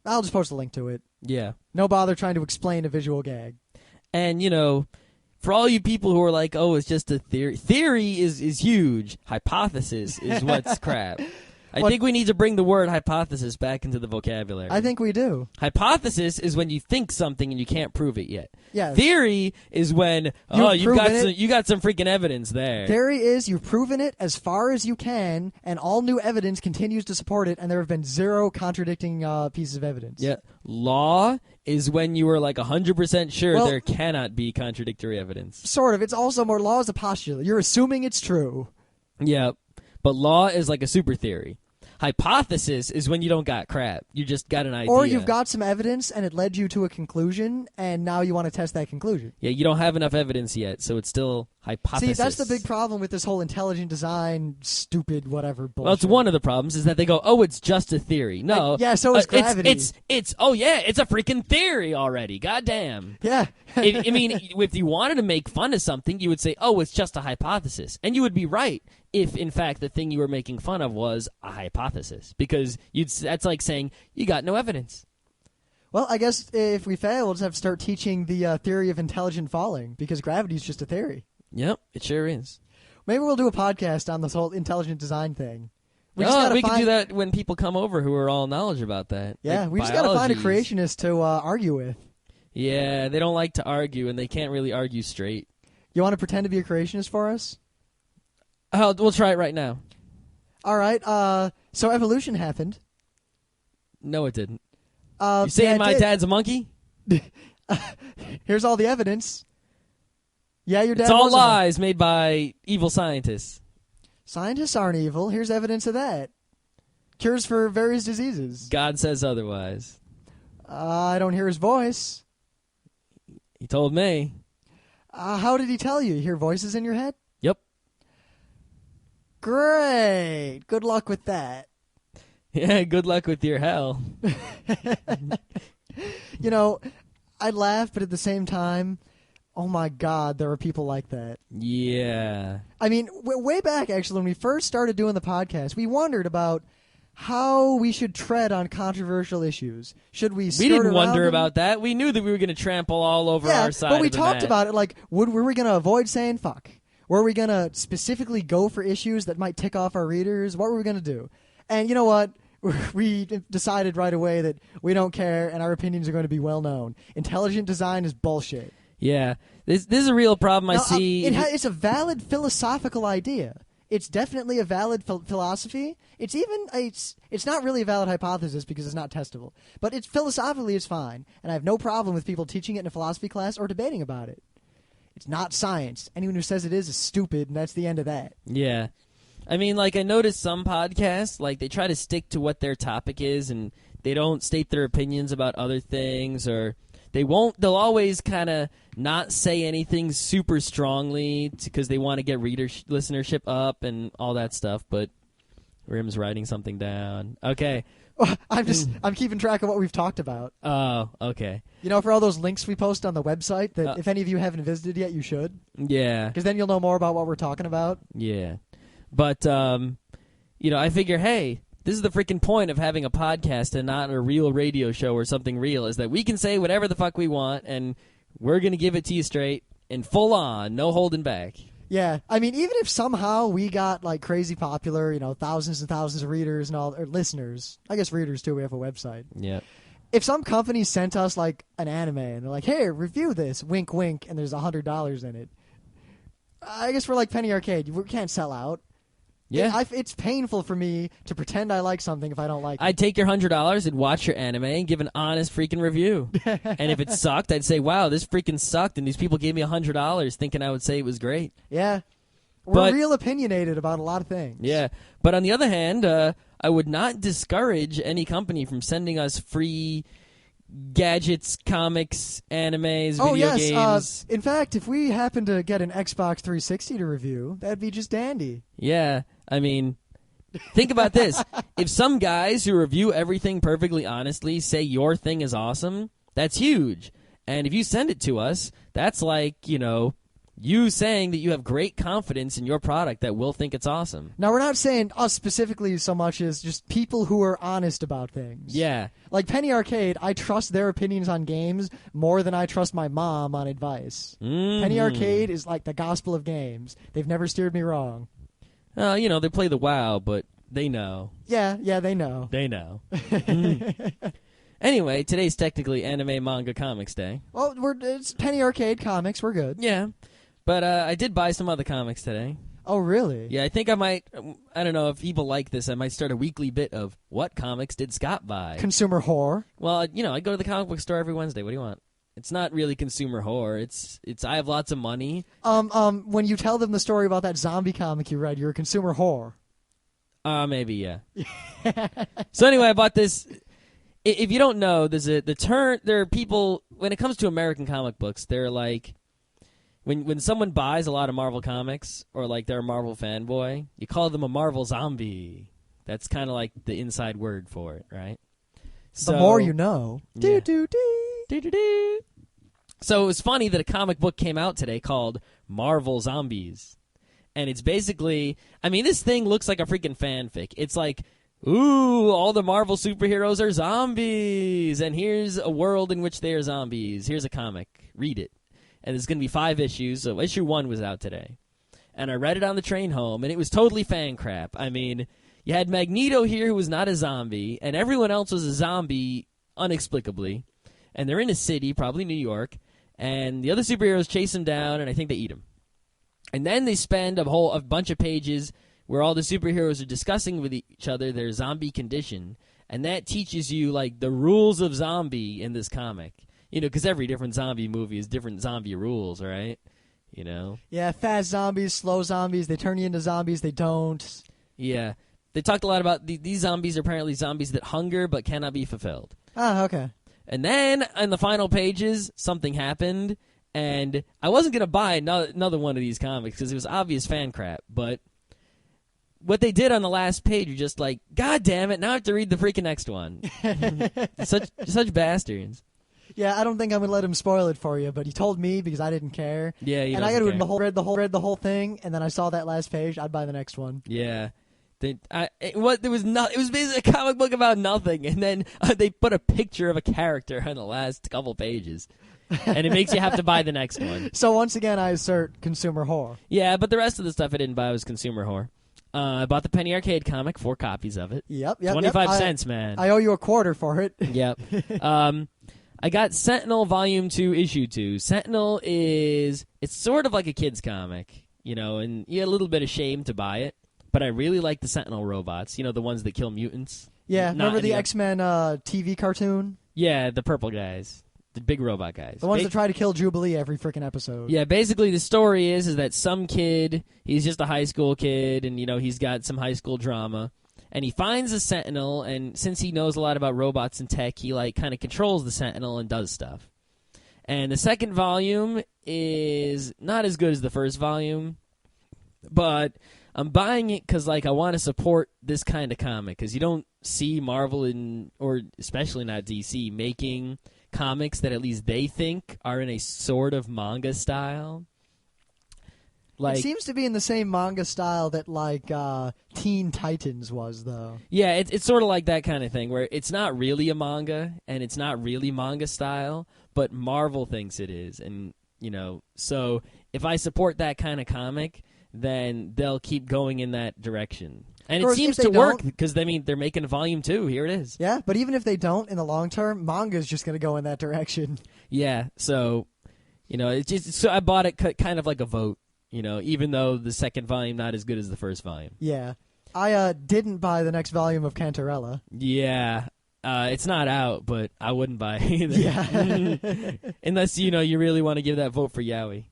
Speaker 2: just post a link to it.
Speaker 1: Yeah.
Speaker 2: No bother trying to explain a visual gag.
Speaker 1: And, for all you people who are like, it's just a theory. Theory is huge. Hypothesis is what's crap. I think we need to bring the word hypothesis back into the vocabulary.
Speaker 2: I think we do.
Speaker 1: Hypothesis is when you think something and you can't prove it yet.
Speaker 2: Yes.
Speaker 1: Theory is when you got some freaking evidence there.
Speaker 2: Theory is you've proven it as far as you can, and all new evidence continues to support it, and there have been 0 contradicting pieces of evidence.
Speaker 1: Yeah. Law is when you are 100% sure there cannot be contradictory evidence.
Speaker 2: Sort of. It's also more law is a postulate. You're assuming it's true.
Speaker 1: Yeah. But law is like a super theory. Hypothesis is when you don't got crap. You just got an idea.
Speaker 2: Or you've got some evidence and it led you to a conclusion, and now you want to test that conclusion.
Speaker 1: Yeah, you don't have enough evidence yet, so it's still hypothesis.
Speaker 2: See, that's the big problem with this whole intelligent design, stupid whatever bullshit.
Speaker 1: Well, it's one of the problems is that they go, oh, it's just a theory. No.
Speaker 2: Yeah, so is gravity.
Speaker 1: It's a freaking theory already. Goddamn.
Speaker 2: Yeah.
Speaker 1: I mean, if you wanted to make fun of something, you would say, oh, it's just a hypothesis. And you would be right if, in fact, the thing you were making fun of was a hypothesis. Because that's like saying, you got no evidence.
Speaker 2: Well, I guess if we fail, we'll just have to start teaching the theory of intelligent falling, because gravity is just a theory.
Speaker 1: Yep, it sure is.
Speaker 2: Maybe we'll do a podcast on this whole intelligent design thing.
Speaker 1: We can do that when people come over who are all knowledge about that.
Speaker 2: Yeah,
Speaker 1: like
Speaker 2: we just got to find a creationist to argue with.
Speaker 1: Yeah, they don't like to argue, and they can't really argue straight.
Speaker 2: You want to pretend to be a creationist for us?
Speaker 1: We'll try it right now.
Speaker 2: All right. So evolution happened.
Speaker 1: No, it didn't. You saying my dad's a monkey?
Speaker 2: Here's all the evidence. Yeah, your dad.
Speaker 1: It's all lies made by evil scientists.
Speaker 2: Scientists aren't evil. Here's evidence of that. Cures for various diseases.
Speaker 1: God says otherwise.
Speaker 2: I don't hear his voice.
Speaker 1: He told me.
Speaker 2: How did he tell you? You hear voices in your head?
Speaker 1: Yep.
Speaker 2: Great. Good luck with that.
Speaker 1: Yeah, good luck with your hell.
Speaker 2: You know, I'd laugh, but at the same time, oh my God, there are people like that.
Speaker 1: Yeah.
Speaker 2: I mean, way back, actually, when we first started doing the podcast, we wondered about how we should tread on controversial issues. Should we skirt
Speaker 1: We didn't
Speaker 2: around
Speaker 1: wonder
Speaker 2: them?
Speaker 1: about that. We knew that we were going to trample all over our side.
Speaker 2: But we
Speaker 1: of the
Speaker 2: talked
Speaker 1: mat.
Speaker 2: about it like, were we going to avoid saying fuck? Were we going to specifically go for issues that might tick off our readers? What were we going to do? And you know what? We decided right away that we don't care and our opinions are going to be well known. Intelligent design is bullshit.
Speaker 1: Yeah. This is a real problem I see.
Speaker 2: It's a valid philosophical idea. It's definitely a valid philosophy. It's not really a valid hypothesis because it's not testable. But philosophically it's fine, and I have no problem with people teaching it in a philosophy class or debating about it. It's not science. Anyone who says it is stupid, and that's the end of that.
Speaker 1: Yeah. I mean, like, I noticed some podcasts, like, they try to stick to what their topic is, and they don't state their opinions about other things, or they'll always kind of not say anything super strongly because they want to get listenership up and all that stuff, but Rim's writing something down. Okay.
Speaker 2: I'm keeping track of what we've talked about.
Speaker 1: Oh, okay.
Speaker 2: You know, for all those links we post on the website, that if any of you haven't visited yet, you should.
Speaker 1: Yeah.
Speaker 2: Because then you'll know more about what we're talking about.
Speaker 1: Yeah. But, I figure, hey, this is the freaking point of having a podcast and not a real radio show or something real, is that we can say whatever the fuck we want, and we're going to give it to you straight and full on, no holding back.
Speaker 2: Yeah. I mean, even if somehow we got, like, crazy popular, thousands and thousands of readers and all, or listeners. I guess readers, too. We have a website.
Speaker 1: Yeah.
Speaker 2: If some company sent us, like, an anime, and they're like, hey, review this, wink, wink, and there's $100 in it, I guess we're like Penny Arcade. We can't sell out.
Speaker 1: Yeah.
Speaker 2: It's painful for me to pretend I like something if I don't like it.
Speaker 1: I'd take your $100 and watch your anime and give an honest freaking review. And if it sucked, I'd say, wow, this freaking sucked, and these people gave me $100 thinking I would say it was great.
Speaker 2: Yeah. We're real opinionated about a lot of things.
Speaker 1: Yeah. But on the other hand, I would not discourage any company from sending us free gadgets, comics, animes, video games.
Speaker 2: In fact, if we happen to get an Xbox 360 to review, that'd be just dandy.
Speaker 1: Yeah. I mean, think about this. If some guys who review everything perfectly honestly say your thing is awesome, that's huge. And if you send it to us, that's like, you saying that you have great confidence in your product that we'll think it's awesome.
Speaker 2: Now, we're not saying us specifically so much as just people who are honest about things.
Speaker 1: Yeah.
Speaker 2: Like Penny Arcade, I trust their opinions on games more than I trust my mom on advice.
Speaker 1: Mm-hmm.
Speaker 2: Penny Arcade is like the gospel of games. They've never steered me wrong.
Speaker 1: They play the WoW, but they know.
Speaker 2: Yeah, they know.
Speaker 1: They know. Anyway, today's technically Anime Manga Comics Day.
Speaker 2: Well, it's Penny Arcade Comics. We're good.
Speaker 1: Yeah. But I did buy some other comics today.
Speaker 2: Oh, really?
Speaker 1: Yeah, I think I might, I don't know if people like this, I might start a weekly bit of what comics did Scott buy?
Speaker 2: Consumer whore.
Speaker 1: Well, I go to the comic book store every Wednesday. What do you want? It's not really consumer whore. It's I have lots of money.
Speaker 2: When you tell them the story about that zombie comic you read, you're a consumer whore.
Speaker 1: Maybe, yeah. So anyway, I bought this. If you don't know, there are people, when it comes to American comic books, they're like, when someone buys a lot of Marvel comics, or like they're a Marvel fanboy, you call them a Marvel zombie. That's kind of like the inside word for it, right? So,
Speaker 2: the more you know.
Speaker 1: Yeah.
Speaker 2: Do.
Speaker 1: So it was funny that a comic book came out today called Marvel Zombies. And it's basically, I mean, this thing looks like a freaking fanfic. It's like, ooh, all the Marvel superheroes are zombies, and here's a world in which they are zombies. Here's a comic. Read it. And there's going to be 5 issues, so issue 1 was out today. And I read it on the train home, and it was totally fan crap. I mean, you had Magneto here who was not a zombie, and everyone else was a zombie inexplicably. And they're in a city, probably New York, and the other superheroes chase him down, and I think they eat him. And then they spend a bunch of pages where all the superheroes are discussing with each other their zombie condition, and that teaches you like the rules of zombie in this comic. You know, because every different zombie movie has different zombie rules, right? You know?
Speaker 2: Yeah, fast zombies, slow zombies, they turn you into zombies, they don't.
Speaker 1: Yeah. They talked a lot about these zombies are apparently zombies that hunger but cannot be fulfilled.
Speaker 2: Ah, okay.
Speaker 1: And then, in the final pages, something happened, and I wasn't going to buy another one of these comics because it was obvious fan crap, but what they did on the last page, you're just like, God damn it, now I have to read the freaking next one. Such bastards.
Speaker 2: Yeah, I don't think I'm going to let him spoil it for you, but he told me because I didn't care.
Speaker 1: Yeah,
Speaker 2: and I got to read the whole thing, and then I saw that last page, I'd buy the next one.
Speaker 1: Yeah. It was basically a comic book about nothing, and then they put a picture of a character on the last couple pages, and it makes you have to buy the next one.
Speaker 2: So once again, I assert consumer whore.
Speaker 1: Yeah, but the rest of the stuff I didn't buy was consumer whore. I bought the Penny Arcade comic, 4 copies of it.
Speaker 2: Yep.
Speaker 1: 25 cents, man.
Speaker 2: I owe you a quarter for it.
Speaker 1: Yep. I got Sentinel Volume 2, Issue 2. Sentinel it's sort of like a kid's comic, you know, and you had a little bit of shame to buy it. But I really like the Sentinel robots, you know, the ones that kill mutants.
Speaker 2: Yeah, remember the X-Men TV cartoon?
Speaker 1: Yeah, the purple guys. The big robot guys.
Speaker 2: The ones that try to kill Jubilee every freaking episode.
Speaker 1: Yeah, basically the story is that some kid, he's just a high school kid, and, you know, he's got some high school drama. And he finds a Sentinel, and since he knows a lot about robots and tech, he, like, kind of controls the Sentinel and does stuff. And the second volume is not as good as the first volume, but I'm buying it because, like, I want to support this kind of comic, because you don't see Marvel or especially not DC, making comics that at least they think are in a sort of manga style. Like,
Speaker 2: it seems to be in the same manga style that, like, Teen Titans was, though.
Speaker 1: Yeah, it's sort of like that kind of thing, where it's not really a manga, and it's not really manga style, but Marvel thinks it is. And, you know, so if I support that kind of comic, then they'll keep going in that direction. And it seems to work, because, I mean, they're making Volume 2. Here it is.
Speaker 2: Yeah, but even if they don't, in the long term, manga's just going to go in that direction.
Speaker 1: Yeah, so, you know, so I bought it kind of like a vote. You know, even though the second volume not as good as the first volume.
Speaker 2: Yeah. I didn't buy the next volume of Cantarella.
Speaker 1: Yeah. It's not out, but I wouldn't buy it either.
Speaker 2: Yeah.
Speaker 1: Unless, you know, you really want to give that vote for Yowie.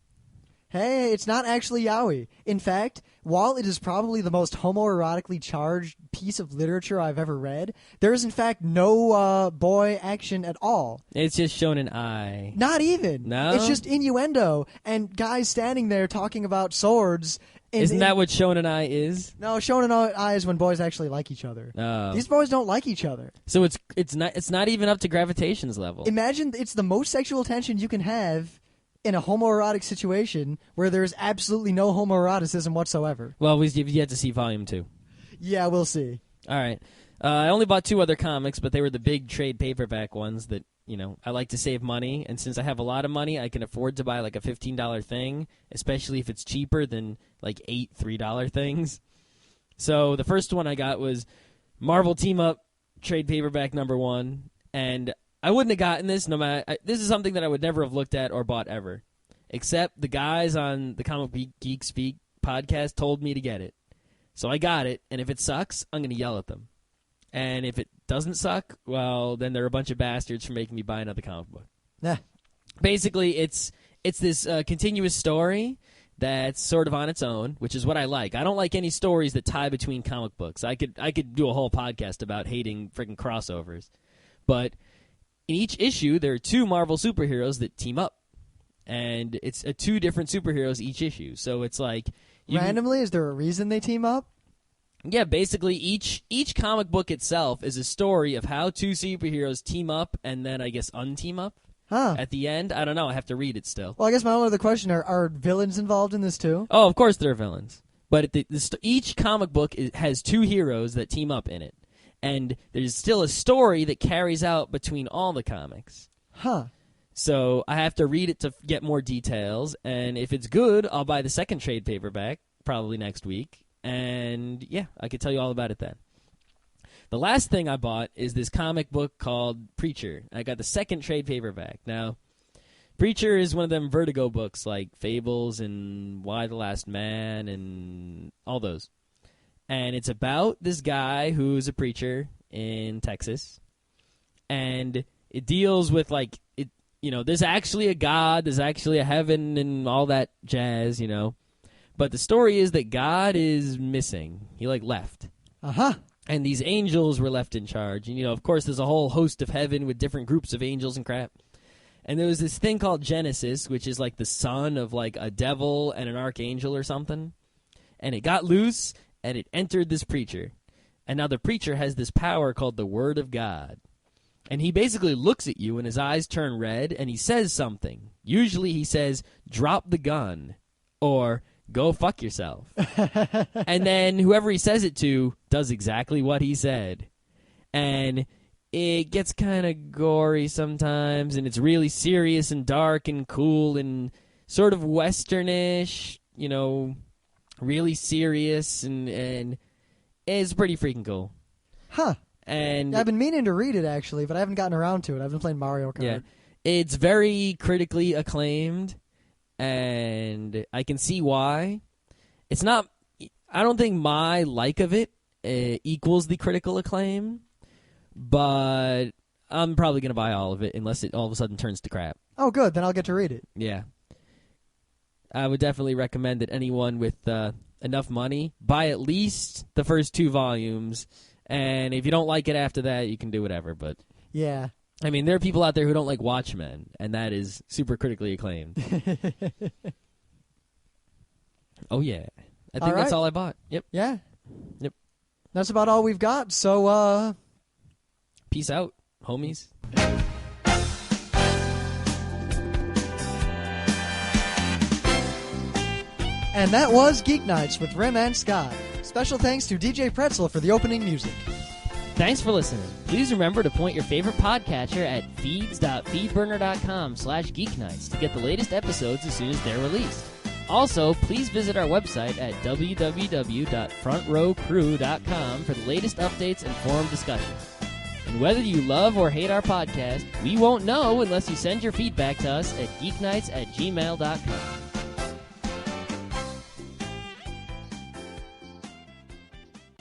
Speaker 2: Hey, it's not actually yaoi. In fact, while it is probably the most homoerotically charged piece of literature I've ever read, there is in fact no boy action at all.
Speaker 1: It's just shown an eye.
Speaker 2: Not even.
Speaker 1: No?
Speaker 2: It's just innuendo and guys standing there talking about swords.
Speaker 1: Isn't that what shown an eye is?
Speaker 2: No, shonen eye is when boys actually like each other.
Speaker 1: Oh.
Speaker 2: These boys don't like each other.
Speaker 1: So it's not even up to Gravitation's level.
Speaker 2: Imagine it's the most sexual tension you can have in a homoerotic situation where there's absolutely no homoeroticism whatsoever.
Speaker 1: Well, you've yet to see Volume 2.
Speaker 2: Yeah, we'll see.
Speaker 1: All right. I only bought 2 other comics, but they were the big trade paperback ones that, you know, I like to save money. And since I have a lot of money, I can afford to buy like a $15 thing, especially if it's cheaper than like 8 $3 things. So the first one I got was Marvel Team Up trade paperback #1. And I wouldn't have gotten this this is something that I would never have looked at or bought ever. Except the guys on the Comic Geek Speak podcast told me to get it. So I got it, and if it sucks, I'm going to yell at them. And if it doesn't suck, well, then they're a bunch of bastards for making me buy another comic book.
Speaker 2: Nah.
Speaker 1: Basically, it's this continuous story, that's sort of on its own, which is what I like. I don't like any stories that tie between comic books. I could do a whole podcast about hating freaking crossovers. But in each issue, there are 2 Marvel superheroes that team up. And it's 2 different superheroes each issue. So it's like...
Speaker 2: Randomly? Is there a reason they team up?
Speaker 1: Yeah, basically each comic book itself is a story of how 2 superheroes team up and then, I guess, unteam up.
Speaker 2: Huh.
Speaker 1: At the end. I don't know. I have to read it still.
Speaker 2: Well, I guess my only other question, are villains involved in this too?
Speaker 1: Oh, of course there are villains. But each comic book has 2 heroes that team up in it. And there's still a story that carries out between all the comics.
Speaker 2: Huh.
Speaker 1: So I have to read it to get more details. And if it's good, I'll buy the second trade paperback probably next week. And, yeah, I could tell you all about it then. The last thing I bought is this comic book called Preacher. I got the second trade paperback. Now, Preacher is one of them Vertigo books like Fables and Why the Last Man and all those. And it's about this guy who's a preacher in Texas. And it deals with, like, there's actually a God, there's actually a heaven and all that jazz, But the story is that God is missing. He, left.
Speaker 2: Uh-huh.
Speaker 1: And these angels were left in charge. And, of course, there's a whole host of heaven with different groups of angels and crap. And there was this thing called Genesis, which is like the son of, a devil and an archangel or something. And it got loose, and it entered this preacher. And now the preacher has this power called the Word of God. And he basically looks at you, and his eyes turn red, and he says something. Usually he says, drop the gun, or... go fuck yourself. And then whoever he says it to does exactly what he said. And it gets kind of gory sometimes, and it's really serious and dark and cool and sort of westernish, really serious, and it's pretty freaking cool.
Speaker 2: Huh.
Speaker 1: And
Speaker 2: I've been meaning to read it, actually, but I haven't gotten around to it. I've been playing Mario Kart.
Speaker 1: Yeah. It's very critically acclaimed. And I can see why. It's not... I don't think my like of it equals the critical acclaim, but I'm probably going to buy all of it unless it all of a sudden turns to crap.
Speaker 2: Oh, good. Then I'll get to read it.
Speaker 1: Yeah. I would definitely recommend that anyone with enough money buy at least the first 2 volumes, and if you don't like it after that, you can do whatever, but...
Speaker 2: Yeah.
Speaker 1: I mean, there are people out there who don't like Watchmen, and that is super critically acclaimed. Oh, yeah. I think that's all I bought. Yep.
Speaker 2: Yeah.
Speaker 1: Yep.
Speaker 2: That's about all we've got, so,
Speaker 1: Peace out, homies.
Speaker 2: And that was Geeknights with Rim and Scott. Special thanks to DJ Pretzel for the opening music.
Speaker 1: Thanks for listening. Please remember to point your favorite podcatcher at feeds.feedburner.com/geeknights to get the latest episodes as soon as they're released. Also, please visit our website at www.frontrowcrew.com for the latest updates and forum discussions. And whether you love or hate our podcast, we won't know unless you send your feedback to us at geeknights@gmail.com.